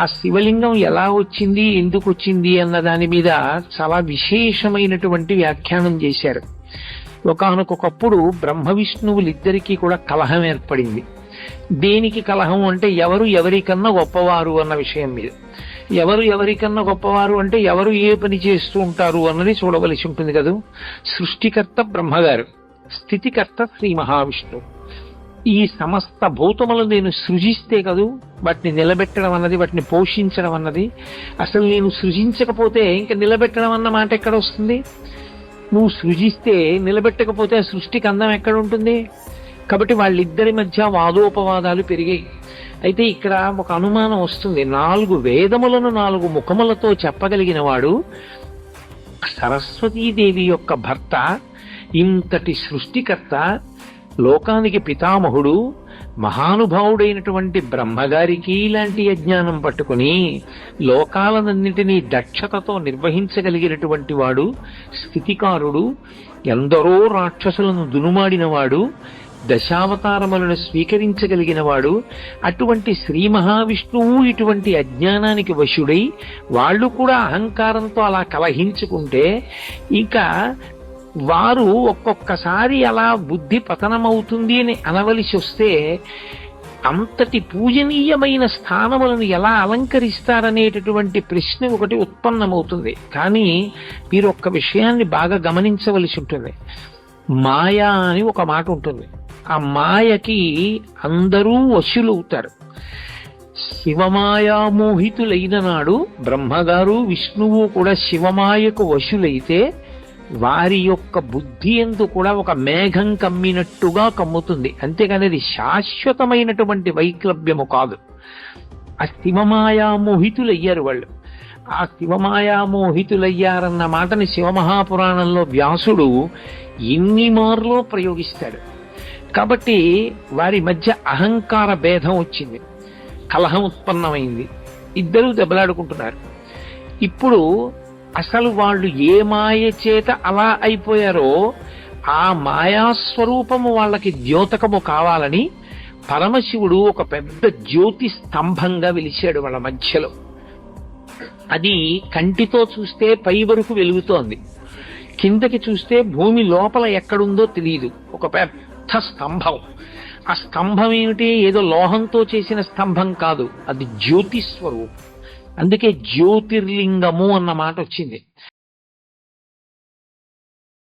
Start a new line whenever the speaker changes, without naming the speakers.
ఆ శివలింగం ఎలా వచ్చింది, ఎందుకు వచ్చింది అన్న దాని మీద చాలా విశేషమైనటువంటి వ్యాఖ్యానం చేశారు. ఒకానొకప్పుడు బ్రహ్మ విష్ణువులిద్దరికీ కూడా కలహం ఏర్పడింది. దేనికి కలహం అంటే ఎవరు ఎవరికన్నా గొప్పవారు అన్న విషయం మీద. ఎవరు ఎవరికన్నా గొప్పవారు అంటే ఎవరు ఏ పని చేస్తూ ఉంటారు అన్నది చూడవలసి ఉంటుంది కదా. సృష్టికర్త బ్రహ్మగారు, స్థితికర్త శ్రీ మహావిష్ణువు. ఈ సమస్త భూతములు నేను సృజిస్తే కదూ వాటిని నిలబెట్టడం అన్నది, వాటిని పోషించడం అన్నది. అసలు నేను సృజించకపోతే ఇంకా నిలబెట్టడం అన్న మాట ఎక్కడ వస్తుంది? నువ్వు సృజిస్తే నిలబెట్టకపోతే ఆ సృష్టికి అందం ఎక్కడ ఉంటుంది? కాబట్టి వాళ్ళిద్దరి మధ్య వాదోపవాదాలు పెరిగాయి. అయితే ఇక్కడ ఒక అనుమానం వస్తుంది. 4 వేదములను 4 ముఖములతో చెప్పగలిగిన వాడు సరస్వతీదేవి యొక్క భర్త, ఇంతటి సృష్టికర్త, లోకానికి పితామహుడు, మహానుభావుడైనటువంటి బ్రహ్మగారికి ఇలాంటి అజ్ఞానం పట్టుకుని లోకాలన్నింటినీ దక్షతతో నిర్వహించగలిగినటువంటి వాడు, స్థితికారుడు, ఎందరో రాక్షసులను దునుమాడినవాడు, దశావతారములను స్వీకరించగలిగిన వాడు, అటువంటి శ్రీ మహావిష్ణువు ఇటువంటి అజ్ఞానానికి వశుడై వాళ్ళు కూడా అహంకారంతో అలా కలహించుకుంటే ఇక వారు ఒక్కొక్కసారి అలా బుద్ధి పతనమవుతుంది అని అనవలసి వస్తే అంతటి పూజనీయమైన స్థానములను ఎలా అలంకరిస్తారనేటటువంటి ప్రశ్న ఒకటి ఉత్పన్నమవుతుంది. కానీ మీరు ఒక్క విషయాన్ని బాగా గమనించవలసి ఉంటుంది. మాయా అని ఒక మాట ఉంటుంది. ఆ మాయకి అందరూ వశులవుతారు. శివమాయా మోహితులైన నాడు బ్రహ్మగారు విష్ణువు కూడా శివమాయకు వశులైతే వారి యొక్క బుద్ధి ఎందు కూడా ఒక మేఘం కమ్మినట్టుగా కమ్ముతుంది. అంతేగాని అది శాశ్వతమైనటువంటి వైక్లభ్యము కాదు. ఆ శివమాయా మోహితులయ్యారు వాళ్ళు. ఆ శివమాయా మోహితులయ్యారన్న మాటని శివమహాపురాణంలో వ్యాసుడు ఎన్ని మార్లో ప్రయోగిస్తాడు. కాబట్టి వారి మధ్య అహంకార భేదం వచ్చింది, కలహం ఉత్పన్నమైంది, ఇద్దరూ దెబ్బలాడుకుంటున్నారు. ఇప్పుడు అసలు వాళ్ళు ఏ మాయ చేత అలా అయిపోయారో ఆ మాయాస్వరూపము వాళ్ళకి ద్యోతకము కావాలని పరమశివుడు ఒక పెద్ద జ్యోతి స్తంభంగా వెలిచాడు వాళ్ళ మధ్యలో. అది కంటితో చూస్తే పై వరకు వెలుగుతోంది, కిందకి చూస్తే భూమి లోపల ఎక్కడుందో తెలియదు. ఒక పెద్ద స్తంభం. ఆ స్తంభం ఏమిటి? ఏదో లోహంతో చేసిన స్తంభం కాదు, అది జ్యోతి స్వరూపం. అందుకే జ్యోతిర్లింగము అన్న మాట వచ్చింది.